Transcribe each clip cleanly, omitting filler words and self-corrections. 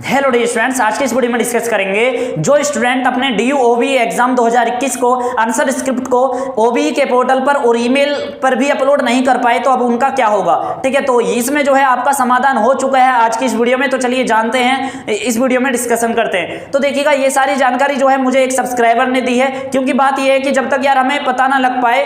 Hello dear students, आज के इस वीडियो में डिस्कस करेंगे जो स्टूडेंट अपने DU OBE एग्जाम 2021 को आंसर स्क्रिप्ट को OBE के पोर्टल पर और ईमेल पर भी अपलोड नहीं कर पाए तो अब उनका क्या होगा। ठीक है, तो इसमें जो है आपका समाधान हो चुका है आज की इस वीडियो में। तो चलिए जानते हैं, इस वीडियो में डिस्कशन करते हैं। तो देखिएगा, ये सारी जानकारी जो है मुझे एक सब्सक्राइबर ने दी है, क्योंकि बात यह है कि जब तक यार हमें पता ना लग पाए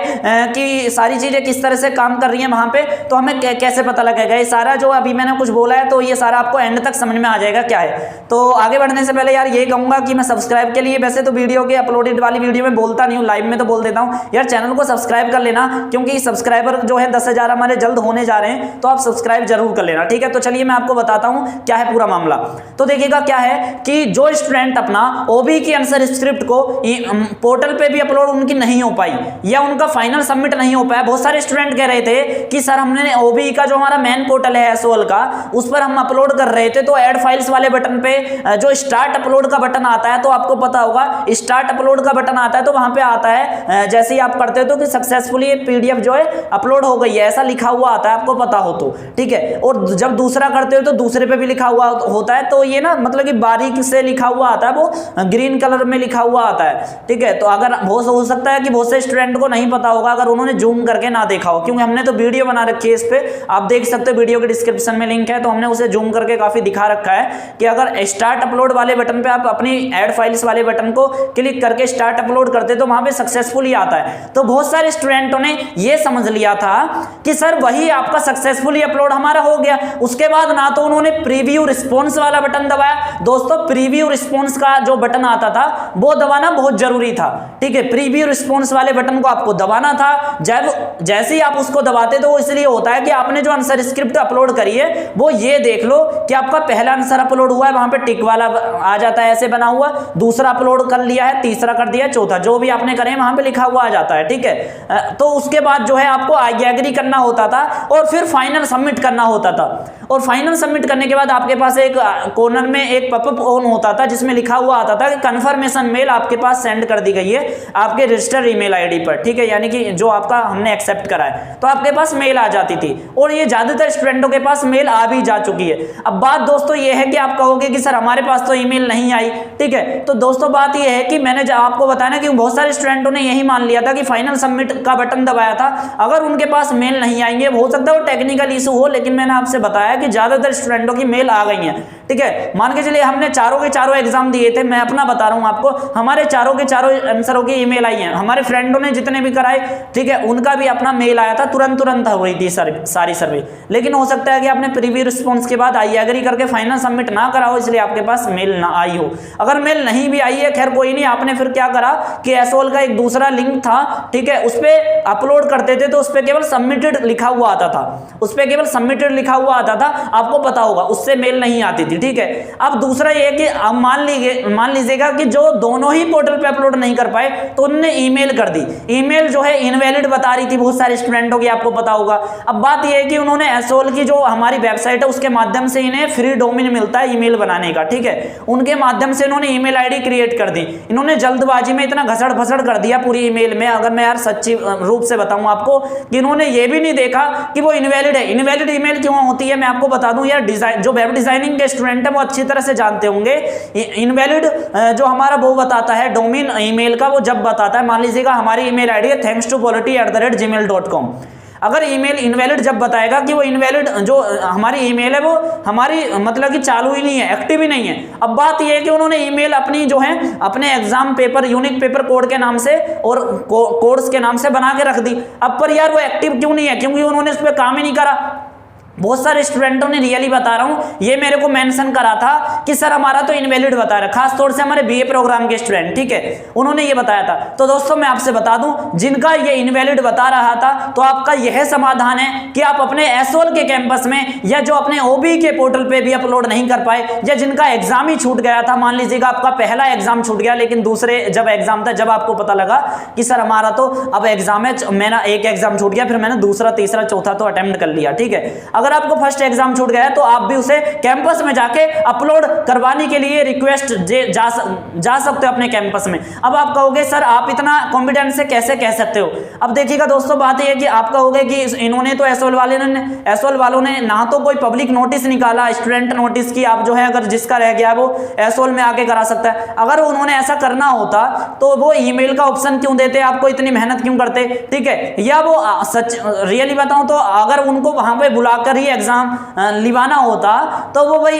कि सारी चीजें किस तरह से काम कर रही है वहां पे, तो हमें कैसे पता लगेगा। ये सारा जो अभी मैंने कुछ बोला है तो ये सारा आपको एंड तक समझ में आ जाएगा क्या है। तो आगे बढ़ने से पहले यार ये कहूंगा कि मैं सब्सक्राइब के लिए वैसे तो वीडियो के अपलोडेड वाली वीडियो में बोलता नहीं हूं, लाइव में तो बोल देता हूं यार, चैनल को सब्सक्राइब कर लेना, क्योंकि सब्सक्राइबर जो है 10,000 हमारे जल्द होने जा रहे हैं, तो आप सब्सक्राइब जरूर कर लेना। ठीक है, तो चलिए मैं आपको बताता हूं क्या है पूरा मामला। तो देखिएगा क्या है कि जो स्टूडेंट अपना OBE की आंसर स्क्रिप्ट को पोर्टल पे भी अपलोड उनकी नहीं हो पाई या उनका फाइनल सबमिट नहीं हो पाया। बहुत सारे स्टूडेंट कह रहे थे कि सर हमने OBE का जो हमारा मेन पोर्टल है SOL का, उस पर हम अपलोड कर रहे थे, तो ऐड फाइल्स वाले बटन पे जो स्टार्ट अपलोड का बटन आता है, तो आपको पता होगा स्टार्ट अपलोड का बटन आता है, तो वहां पे आता है जैसे ही आप करते हो तो कि सक्सेसफुली PDF जो है अपलोड हो गई है, ऐसा लिखा हुआ आता है, आपको पता हो तो। ठीक है, और जब दूसरा करते हो तो दूसरे पे भी लिखा हुआ होता है, तो ये ना मतलब कि बारीक से लिखा हुआ आता है, वो ग्रीन कलर में लिखा हुआ आता है। ठीक है, तो अगर हो सकता है कि बहुत से स्टूडेंट को नहीं पता होगा अगर उन्होंने जूम करके ना देखा हो, क्योंकि हमने तो वीडियो बना रखी है इस पे, आप देख सकते हो, वीडियो के डिस्क्रिप्शन में लिंक है, तो हमने उसे जूम करके काफी दिखा रखा है कि अगर स्टार्ट अपलोड वाले बटन पे आप अपनी ऐड फाइल्स वाले बटन को क्लिक करके स्टार्ट अपलोड करते तो वहां पे सक्सेसफुली आता है। तो बहुत सारे स्टूडेंटों ने ये समझ लिया था कि सर वही आपका सक्सेसफुली अपलोड हमारा हो गया, उसके बाद ना तो उन्होंने प्रीव्यू रिस्पॉन्स वाला बटन दबाया। दोस्तों, प्रीव्यू रिस्पॉन्स का जो बटन आता था वो दबाना बहुत जरूरी था। ठीक है, प्रीव्यू रिस्पॉन्स वाले बटन को आपको दबाना था। जब जैसे ही आप उसको दबाते तो वो इसलिए होता है कि आपने जो आंसर स्क्रिप्ट अपलोड करी है वो ये देख लो कि आपका पहला आंसर अपलोड हुआ है, वहां पे टिक वाला आ जाता है ऐसे बना हुआ, दूसरा अपलोड कर लिया है, तीसरा कर दिया, चौथा जो भी आपने करे वहां पे लिखा हुआ आ जाता है। ठीक है, तो उसके बाद जो है आपको आई एग्री करना होता था और फिर फाइनल सबमिट करना होता था। और फाइनल सबमिट करने के बाद आपके पास एक कॉर्नर में एक पॉपअप ऑन होता था जिसमें लिखा हुआ आता था कि कंफर्मेशन मेल आपके पास सेंड कर दी गई है आपके रजिस्टर ईमेल आईडी पर। ठीक है, यानी कि जो आपका हमने एक्सेप्ट करा है, तो आपके पास मेल आ जाती थी, और ये ज्यादातर स्टूडेंटों के पास मेल आ भी जा चुकी है। अब बात दोस्तों ये है कि आप कहोगे कि सर हमारे पास तो ईमेल नहीं आई। ठीक है, तो दोस्तों बात ये है कि मैंने आपको बताया ना कि बहुत सारे स्टूडेंटों ने यही मान लिया था कि फाइनल सबमिट का बटन दबाया था, अगर उनके पास मेल नहीं आएंगे, हो सकता है वो टेक्निकल इशू हो, लेकिन मैंने आपसे बताया कि ज्यादातर स्टूडेंटों की मेल आ गई है। ठीक है, मान के चलिए हमने चारों के चारों एग्जाम दिए थे, मैं अपना बता रहा हूं आपको, हमारे चारों के चारों आंसरों की ईमेल आई है, हमारे फ्रेंडों ने जितने भी कराए, ठीक है, उनका भी अपना मेल आया था, तुरंत हो रही थी सारी सर्वे। लेकिन हो सकता है कि आपने प्रीव्यू रिस्पॉन्स के बाद आई एग्री करके फाइनल सबमिट ना करा हो, इसलिए आपके पास मेल ना आई हो। अगर मेल नहीं भी आई है, खैर कोई नहीं, आपने फिर क्या करा कि SOL का एक दूसरा लिंक था, ठीक है, उस पे अपलोड करते थे, तो उस पे केवल सबमिटेड लिखा हुआ आता था, उस पे केवल सबमिटेड लिखा हुआ आता था, आपको पता होगा, उससे मेल नहीं आती थी। ठीक है, अब दूसरा ये कि अब मान लीजिएगा कि जो दोनों ही पोर्टल पे अपलोड नहीं कर पाए तो उन्होंने ईमेल कर दी, ईमेल जो है इनवैलिड बता रही थी बहुत सारे स्टूडेंटों की, आपको पता होगा। अब बात यह है कि उन्होंने SOL की जो हमारी वेबसाइट है उसके माध्यम से इन्हें फ्री डोमेन मिलता है ईमेल बनाने का। ठीक है, उनके माध्यम से इन्होंने ईमेल आईडी क्रिएट कर दी, इन्होंने जल्दबाजी में इतना घसड़ फसड़ कर दिया पूरी ईमेल में। अगर मैं यार सच्ची रूप से बताऊं आपको कि इन्होंने ये भी नहीं देखा कि वो इनवैलिड है। इनवैलिड ईमेल क्यों होती है मैं आपको बता दूं यार, डिजाइन जो वेब डिजाइनिंग के स्टूडेंट है वो अच्छी तरह से जानते होंगे। इनवैलिड जो हमारा वो बताता है डोमेन ईमेल का, वो जब बताता है, मान लीजिएगा हमारी ईमेल आईडी है thanks2polity@gmail.com, अगर ईमेल इनवैलिड जब बताएगा कि वो इनवैलिड जो हमारी ईमेल है वो हमारी मतलब कि चालू ही नहीं है, एक्टिव ही नहीं है। अब बात ये है कि उन्होंने ईमेल अपनी जो है अपने exam paper unique paper code के नाम से और कोर्स के नाम से बना के रख दी। अब पर यार वो एक्टिव क्यों नहीं है? क्योंकि उन्होंने उस पर काम ही नहीं करा। बहुत सारे स्टूडेंटों ने रियली बता रहा हूं, ये मेरे को मेंशन करा था कि सर हमारा तो इनवैलिड बता रहा है, खास तौर से हमारे BA प्रोग्राम के स्टूडेंट। ठीक है, उन्होंने ये बताया था। तो दोस्तों मैं आपसे बता दूं, जिनका ये इनवैलिड बता रहा था, तो आपका यह समाधान है कि आप अपने SOL के कैंपस में या जो अपने OBE के पोर्टल पे भी अपलोड नहीं कर पाए, या जिनका एग्जाम ही छूट गया था, मान लीजिएगा आपका पहला एग्जाम छूट गया, लेकिन दूसरे जब एग्जाम था, जब आपको पता लगा कि सर हमारा तो अब एग्जाम है, मेरा एक एग्जाम छूट गया, फिर मैंने दूसरा तीसरा चौथा तो अटेम्प्ट कर लिया। ठीक है, अगर अगर आपको फर्स्ट एग्जाम छूट गया है तो आप भी उसे कैंपस में जाके अपलोड करवाने के लिए रिक्वेस्ट जा सकते हो अपने कैंपस में। अब आप कहोगे सर आप इतना कॉन्फिडेंस से कैसे कह सकते हो? अब देखिएगा दोस्तों, बात यह है कि आप कहोगे कि इन्होंने तो एसओएल वालों ने ना तो कोई पब्लिक नोटिस निकाला स्टूडेंट नोटिस की, आप जो है अगर जिसका रह गया वो एसओएल में आके करा सकता है। अगर उन्होंने ऐसा करना होता तो वो ईमेल का ऑप्शन क्यों देते, आपको इतनी मेहनत क्यों करते? ठीक है, या वो सच रियली बताऊं तो अगर उनको वहां पे बुलाकर ही एग्जाम लिवाना होता तो वो भाई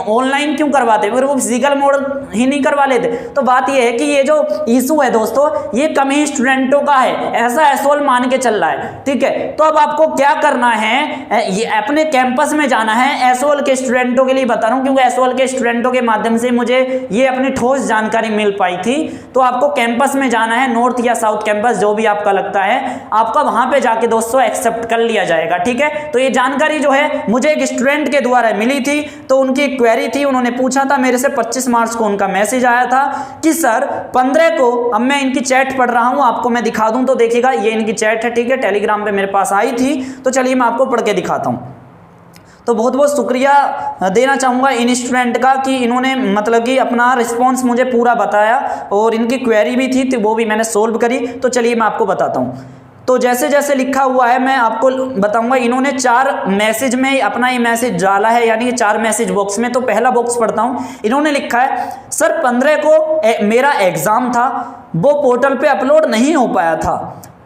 ऑनलाइन क्यों करवाते, फिर वो फिजिकल मोड ही नहीं करवा लेते। तो बात ये है कि ये जो इशू है दोस्तों ये कम ही स्टूडेंटों का है, ऐसा एसओएल मान के चल रहा है। ठीक है, तो अब आपको क्या करना है, ये अपने कैंपस में जाना है। एसओएल के स्टूडेंटों के लिए बता रहा हूं क्योंकि एसओएल के स्टूडेंटों के माध्यम से मुझे ये अपनी ठोस जानकारी मिल पाई थी। तो आपको कैंपस में जाना है, नॉर्थ या साउथ कैंपस जो भी आपका लगता है, आपका वहां पे जाके दोस्तों एक्सेप्ट कर लिया जाएगा। ठीक है, तो ये जानकारी जो है मुझे एक स्टूडेंट के द्वारा मिली थी, तो उनकी क्वेरी थी, उन्होंने पूछा था मेरे से 25 मार्च को उनका मैसेज आया था कि सर 15 को, अब मैं इनकी चैट पढ़ रहा हूं, आपको मैं दिखा दूं तो देखिएगा ये इनकी चैट है। ठीक है, टेलीग्राम पे मेरे पास आई थी, तो चलिए मैं आपको पढ़ के दिखाता हूं। तो बहुत बहुत शुक्रिया देना चाहूँगा इन स्टूडेंट का कि इन्होंने मतलब कि अपना रिस्पॉन्स मुझे पूरा बताया और इनकी क्वेरी भी थी तो वो भी मैंने सोल्व करी। तो चलिए मैं आपको बताता हूँ। तो जैसे जैसे लिखा हुआ है मैं आपको बताऊंगा। इन्होंने 4 मैसेज में अपना ये मैसेज डाला है, यानी कि 4 मैसेज बॉक्स में। तो पहला बॉक्स पढ़ता हूँ। इन्होंने लिखा है सर 15 को मेरा एग्ज़ाम था, वो पोर्टल पे अपलोड नहीं हो पाया था,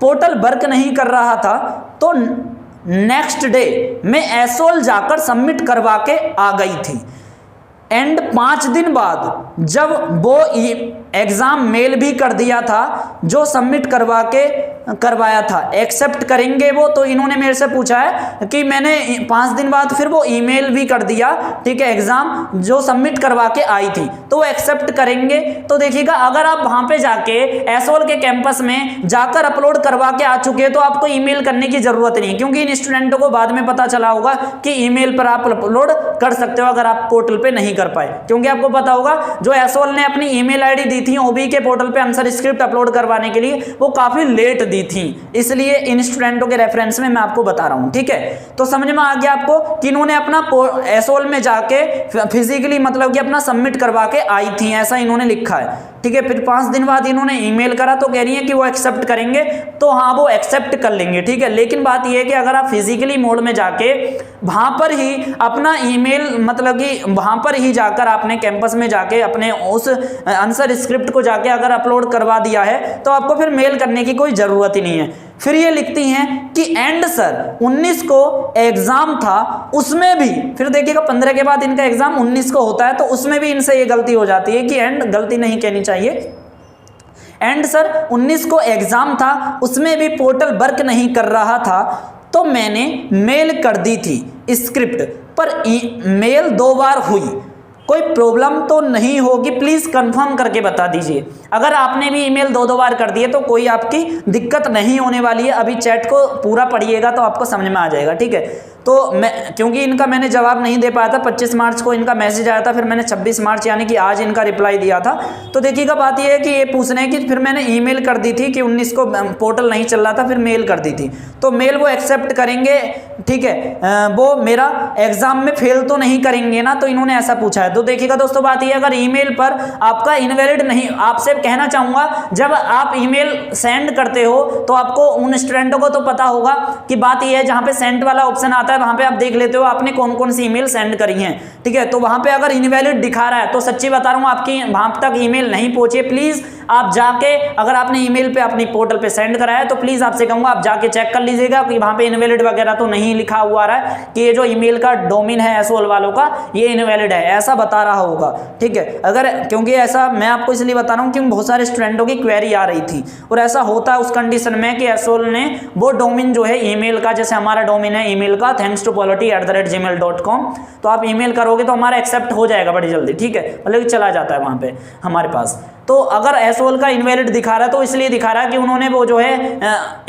पोर्टल वर्क नहीं कर रहा था, तो नेक्स्ट डे मैं एसओएल जाकर सबमिट करवा के आ गई थी। एंड 5 दिन बाद जब वो एग्ज़ाम मेल भी कर दिया था जो सबमिट करवाया था, एक्सेप्ट करेंगे वो। तो इन्होंने मेरे से पूछा है कि मैंने 5 दिन बाद फिर वो ईमेल भी कर दिया, ठीक है, एग्ज़ाम जो सबमिट करवा के आई थी, तो वो एक्सेप्ट करेंगे। तो देखिएगा अगर आप वहाँ पे जाके एसओएल के कैंपस में जाकर अपलोड करवा के आ चुके हैं तो आपको ईमेल करने की ज़रूरत नहीं है, क्योंकि इन स्टूडेंटों को बाद में पता चला होगा कि ईमेल पर आप अपलोड कर सकते हो अगर आप पोर्टल पर नहीं कर पाए। क्योंकि आपको पता होगा जो एसओएल ने अपनी ईमेल आईडी दी थी ओबी के पोर्टल पे आंसर स्क्रिप्ट अपलोड करवाने के लिए, वो काफी लेट दी थी, इसलिए इन स्टूडेंटों के रेफरेंस में मैं आपको बता रहा हूं। ठीक है, तो समझ में आ गया आपको कि इन्होंने अपना एसओएल में जाके फिजिकली मतलब कि अपना सबमिट करवा के आई थी, ऐसा इन्होंने लिखा है। ठीक है, फिर 5 दिन बाद इन्होंने ईमेल करा तो कह रही है कि वो एक्सेप्ट करेंगे, तो हाँ वो एक्सेप्ट कर लेंगे। ठीक है, लेकिन बात यह है कि अगर आप फिजिकली मोड में जाके वहां पर ही अपना ईमेल मतलब कि वहां पर ही जाकर आपने कैंपस में जाके अपने उस आंसर स्क्रिप्ट को जाके अगर अपलोड करवा दिया है तो आपको फिर मेल करने की कोई ज़रूरत ही नहीं है। फिर ये लिखती हैं कि एंड सर 19 को एग्ज़ाम था, उसमें भी फिर देखिएगा 15 के बाद इनका एग्ज़ाम 19 को होता है, तो उसमें भी इनसे ये गलती हो जाती है कि एंड गलती नहीं कहनी चाहिए। एंड सर 19 को एग्ज़ाम था, उसमें भी पोर्टल वर्क नहीं कर रहा था, तो मैंने मेल कर दी थी स्क्रिप्ट पर मेल 2 बार हुई, कोई प्रॉब्लम तो नहीं होगी, प्लीज़ कंफर्म करके बता दीजिए। अगर आपने भी ईमेल 2 बार कर दिए तो कोई आपकी दिक्कत नहीं होने वाली है। अभी चैट को पूरा पढ़िएगा तो आपको समझ में आ जाएगा। ठीक है, तो मैं क्योंकि इनका मैंने जवाब नहीं दे पाया था, 25 मार्च को इनका मैसेज आया था, फिर मैंने 26 मार्च यानी कि आज इनका रिप्लाई दिया था। तो देखिएगा बात यह है कि ये पूछ रहे हैं कि फिर मैंने ईमेल कर दी थी कि 19 को पोर्टल नहीं चल रहा था, फिर मेल कर दी थी, तो मेल वो एक्सेप्ट करेंगे। ठीक है, वो मेरा एग्जाम में फेल तो नहीं करेंगे ना, तो इन्होंने ऐसा पूछा है। तो देखिएगा दोस्तों बात यह, अगर ईमेल पर आपका इनवैलिड नहीं, आपसे कहना चाहूँगा जब आप ईमेल सेंड करते हो तो आपको उन स्टूडेंटों को तो पता होगा कि बात यह है जहाँ पे सेंड वाला ऑप्शन आता है वहां पे आप देख लेते हो आपने कौन कौन सी ईमेल सेंड करी हैं। ठीक है, तो वहां पे अगर इनवैलिड दिखा रहा है तो सच्ची बता रहा हूं आपकी वहां तक ईमेल नहीं पहुंची। प्लीज आप जाके अगर आपने ईमेल पे अपनी पोर्टल पे सेंड कराया है तो प्लीज आपसे कहूंगा आप जाके चेक कर लीजिएगा कि वहां पे इनवैलिड वगैरह तो नहीं लिखा हुआ आ रहा है कि ये जो ईमेल का डोमेन है एसओएल वालों का ये इनवैलिड है, ऐसा बता रहा होगा। ठीक है, अगर क्योंकि ऐसा मैं आपको इसलिए बता रहा हूँ क्योंकि बहुत सारे स्टूडेंटों की क्वेरी आ रही थी और ऐसा होता है उस कंडीशन में कि एसओएल ने वो डोमेन जो है ईमेल का, जैसे हमारा डोमेन है ईमेल का thanks2polity@gmail.com, तो आप ईमेल करोगे तो हमारा एक्सेप्ट हो जाएगा बड़ी जल्दी। ठीक है, मतलब कि चला जाता है वहां पे हमारे पास। तो अगर एसओएल का इनवैलिड दिखा रहा है तो इसलिए दिखा रहा है कि उन्होंने वो जो है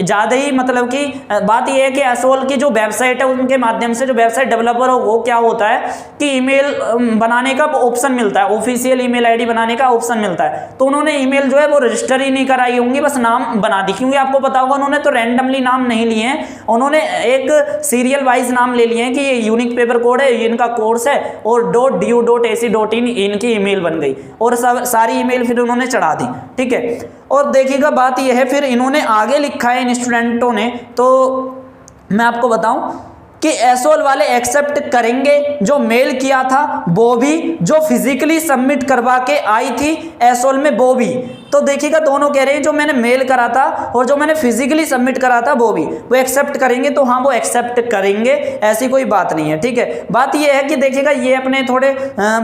ज़्यादा ही मतलब कि बात ये है कि एसओएल की जो वेबसाइट है उनके माध्यम से जो वेबसाइट डेवलपर हो वो क्या होता है कि ईमेल बनाने का ऑप्शन मिलता है, ऑफिशियल ईमेल आईडी बनाने का ऑप्शन मिलता है। तो उन्होंने ईमेल जो है वो रजिस्टर ही नहीं कराई होंगी, बस नाम बना दी, क्योंकि आपको पता होगा उन्होंने तो रैंडमली नाम नहीं लिए हैं, उन्होंने एक सीरियल वाइज नाम ले लिए हैं कि ये यूनिक पेपर कोड है, ये इनका कोर्स है और .du.ac.in इनकी ईमेल बन गई और सारी ईमेल फिर उन्होंने चढ़ा दी। ठीक है, और देखिएगा बात यह है फिर इन्होंने आगे लिखा है इन स्टूडेंटों ने, तो मैं आपको बताऊं कि एसओएल वाले एक्सेप्ट करेंगे जो मेल किया था वो भी, जो फिजिकली सबमिट करवा के आई थी एसओएल में वो भी। तो देखिएगा दोनों कह रहे हैं जो मैंने मेल करा था और जो मैंने फिजिकली सबमिट करा था वो भी, वो एक्सेप्ट करेंगे। तो हाँ वो एक्सेप्ट करेंगे, ऐसी कोई बात नहीं है। ठीक है, बात ये है कि देखिएगा ये अपने थोड़े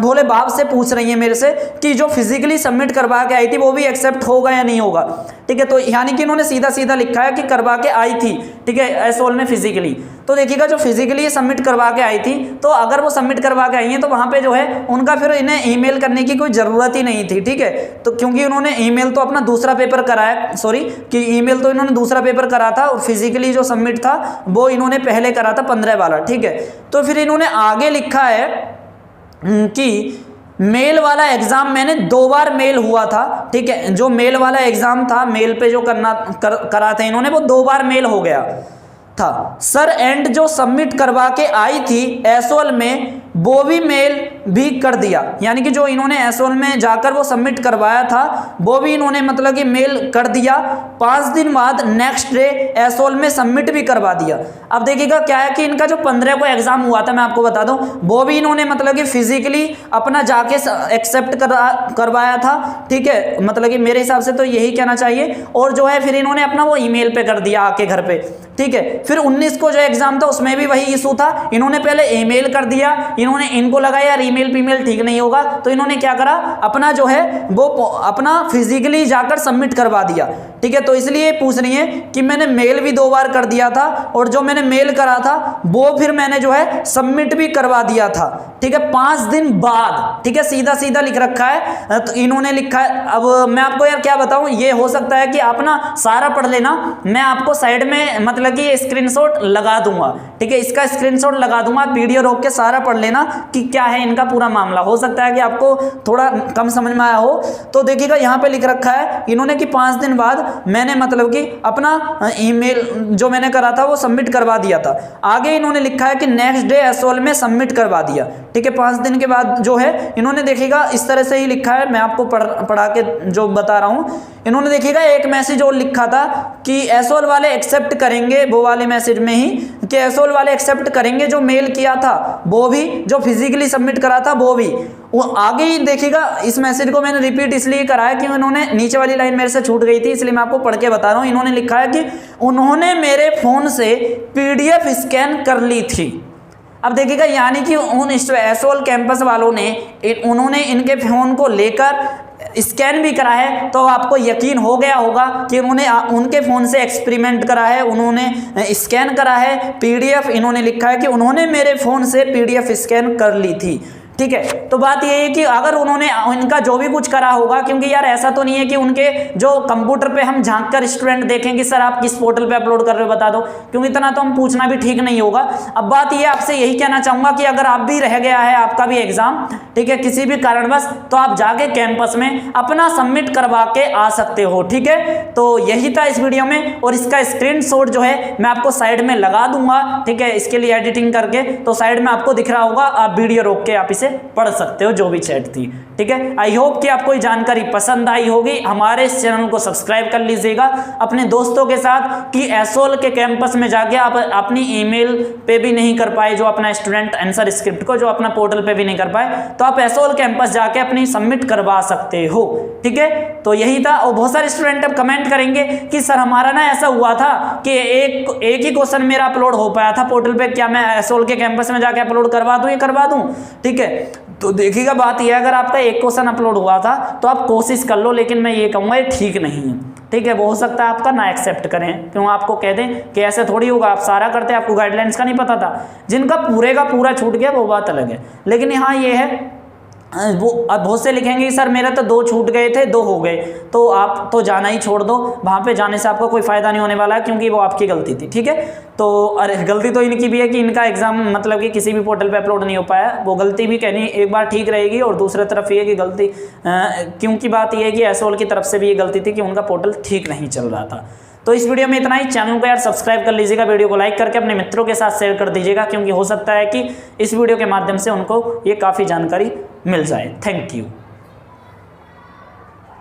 भोले बाप से पूछ रही है मेरे से कि जो फिजिकली सबमिट करवा के आई थी वो भी एक्सेप्ट होगा या नहीं होगा। ठीक है, तो यानी कि इन्होंने सीधा सीधा लिखा है कि करवा के आई थी, ठीक है, एसओएल में फिजिकली। तो देखिएगा जो फिजिकली सबमिट करवा के आई थी, तो अगर वो सबमिट करवा के आई हैं तो वहां पे जो है उनका फिर इन्हें ईमेल करने की कोई ज़रूरत ही नहीं थी। ठीक है, तो क्योंकि उन्होंने ईमेल तो अपना दूसरा पेपर कराया, सॉरी कि ईमेल तो इन्होंने दूसरा पेपर करा था और फिजिकली जो सबमिट था वो इन्होंने पहले करा था 15 वाला। ठीक है, तो फिर इन्होंने आगे लिखा है कि मेल वाला एग्जाम मैंने 2 बार मेल हुआ था। ठीक है, जो मेल वाला एग्जाम था मेल पे जो करा था इन्होंने वो 2 बार मेल हो गया था सर, एंड जो सबमिट करवा के आई थी एसओएल में वो भी मेल भी कर दिया, यानी कि जो इन्होंने एसओएल में जाकर वो सबमिट करवाया था वो भी इन्होंने मतलब कि मेल कर दिया। 5 दिन बाद नेक्स्ट डे एसओएल में सबमिट भी करवा दिया। अब देखिएगा क्या है कि इनका जो 15 को एग्जाम हुआ था मैं आपको बता दूं वो भी इन्होंने मतलब कि फिजिकली अपना जाके एक्सेप्ट करवाया था। ठीक है, मतलब कि मेरे हिसाब से तो यही कहना चाहिए, और जो है फिर इन्होंने अपना वो ईमेल पे कर दिया आके घर पे। ठीक है, फिर 19 को जो एग्जाम था उसमें भी वही इशू था, इन्होंने पहले ईमेल कर दिया, इन्होंने इनको लगा यार ईमेल फीमेल ठीक नहीं होगा तो इन्होंने क्या करा अपना जो है वो अपना फिजिकली जाकर सबमिट करवा दिया। ठीक है, तो इसलिए पूछ रही है कि मैंने मेल भी 2 बार कर दिया था और जो मैंने मेल करा था वो फिर मैंने जो है सबमिट भी करवा दिया था। ठीक है, 5 दिन बाद। ठीक है, सीधा सीधा लिख रखा है, तो इन्होंने लिखा है। अब मैं आपको यार क्या बताऊं, ये हो सकता है कि आप ना सारा पढ़ लेना, मैं आपको साइड में मतलब कि स्क्रीनशॉट लगा दूंगा। ठीक है, इसका स्क्रीनशॉट लगा दूंगा, वीडियो रोक के सारा पढ़ लेना कि क्या है इनका पूरा मामला। हो सकता है कि आपको थोड़ा कम समझ में आया हो। तो देखिएगा यहाँ पे लिख रखा है इन्होंने कि 5 दिन बाद मैंने मतलब कि अपना ईमेल जो मैंने करा था वो सबमिट करवा दिया था। आगे इन्होंने लिखा है कि नेक्स्ट डे एसओएल में सबमिट करवा दिया। ठीक है, 5 दिन के बाद जो है इन्होंने देखिएगा इस तरह से ही लिखा है, मैं आपको पढ़ा के जो बता रहा हूँ। इन्होंने देखिएगा एक मैसेज और लिखा था कि एसओएल वाले एक्सेप्ट करेंगे, वो वाले मैसेज में ही कि एसओएल वाले एक्सेप्ट करेंगे जो मेल किया था वो भी, जो फिजिकली सबमिट करा था वो भी। वो आगे ही देखिएगा, इस मैसेज को मैंने रिपीट इसलिए करा है कि उन्होंने नीचे वाली लाइन मेरे से छूट गई थी इसलिए मैं आपको पढ़ के बता रहा हूँ। इन्होंने लिखा है कि उन्होंने मेरे फोन से पीडीएफ स्कैन कर ली थी। अब देखिएगा यानी कि उन एसओएल कैंपस वालों ने उन्होंने इनके फोन को लेकर स्कैन भी करा है, तो आपको यकीन हो गया होगा कि उन्होंने उनके फ़ोन से एक्सपेरिमेंट करा है, उन्होंने स्कैन करा है पीडीएफ। इन्होंने लिखा है कि उन्होंने मेरे फ़ोन से पीडीएफ स्कैन कर ली थी। ठीक है, तो बात ये है कि अगर उन्होंने इनका जो भी कुछ करा होगा, क्योंकि यार ऐसा तो नहीं है कि उनके जो कंप्यूटर पे हम झांक कर स्टूडेंट देखें कि सर आप किस पोर्टल पे अपलोड कर रहे हो बता दो, क्योंकि इतना तो हम पूछना भी ठीक नहीं होगा। अब बात ये आपसे यही कहना चाहूँगा कि अगर आप भी रह गया है आपका भी एग्जाम, ठीक है, किसी भी कारणवश, तो आप जाके कैंपस में अपना सबमिट करवा के आ सकते हो। ठीक है, तो यही था इस वीडियो में, और इसका स्क्रीनशॉट जो है मैं आपको साइड में लगा दूंगा। ठीक है, इसके लिए एडिटिंग करके तो साइड में आपको दिख रहा होगा, आप वीडियो रोक के आप इसे पढ़ सकते हो जो भी चैट थी। ठीक है, आई होप कि आपको ये जानकारी पसंद आई होगी। हमारे इस चैनल को सब्सक्राइब कर लीजिएगा अपने दोस्तों के साथ कि एसओएल के कैंपस में जाके आप अपनी ईमेल पे भी नहीं कर पाए, जो अपना स्टूडेंट आंसर स्क्रिप्ट को जो अपना पोर्टल पे भी नहीं कर पाए, तो आप एसओएल कैंपस जाके अपनी सबमिट करवा सकते हो। ठीक है, तो यही था। और बहुत सारे स्टूडेंट अब कमेंट करेंगे कि सर हमारा ना ऐसा हुआ था कि एक ही क्वेश्चन मेरा अपलोड हो पाया था पोर्टल पे, क्या मैं एसओएल के कैंपस में जाके अपलोड करवा दूं? ये करवा दूं? ठीक है, तो देखिएगा बात यह है, अगर आपका एक क्वेश्चन अपलोड हुआ था तो आप कोशिश कर लो, लेकिन मैं ये कहूँगा ये ठीक नहीं है। ठीक है, वो हो सकता है आपका ना एक्सेप्ट करें, क्यों आपको कह दें कि ऐसे थोड़ी होगा, आप सारा करते, आपको गाइडलाइंस का नहीं पता था। जिनका पूरे का पूरा छूट गया वो बात अलग है, लेकिन यहाँ ये है वो अब बहुत से लिखेंगे कि सर मेरे तो 2 छूट गए थे 2 हो गए, तो आप तो जाना ही छोड़ दो, वहाँ पे जाने से आपको कोई फ़ायदा नहीं होने वाला है, क्योंकि वो आपकी गलती थी। ठीक है, तो अरे गलती तो इनकी भी है कि इनका एग्ज़ाम मतलब कि किसी भी पोर्टल पे अपलोड नहीं हो पाया। वो गलती भी कहनी एक बार ठीक रहेगी, और दूसरी तरफ ये कि गलती क्योंकि बात ये है कि एसओएल की तरफ से भी ये गलती थी कि उनका पोर्टल ठीक नहीं चल रहा था। तो इस वीडियो में इतना ही। चैनल को यार सब्सक्राइब कर लीजिएगा, वीडियो को लाइक करके अपने मित्रों के साथ शेयर कर दीजिएगा, क्योंकि हो सकता है कि इस वीडियो के माध्यम से उनको ये काफ़ी जानकारी मिल जाए। Thank you.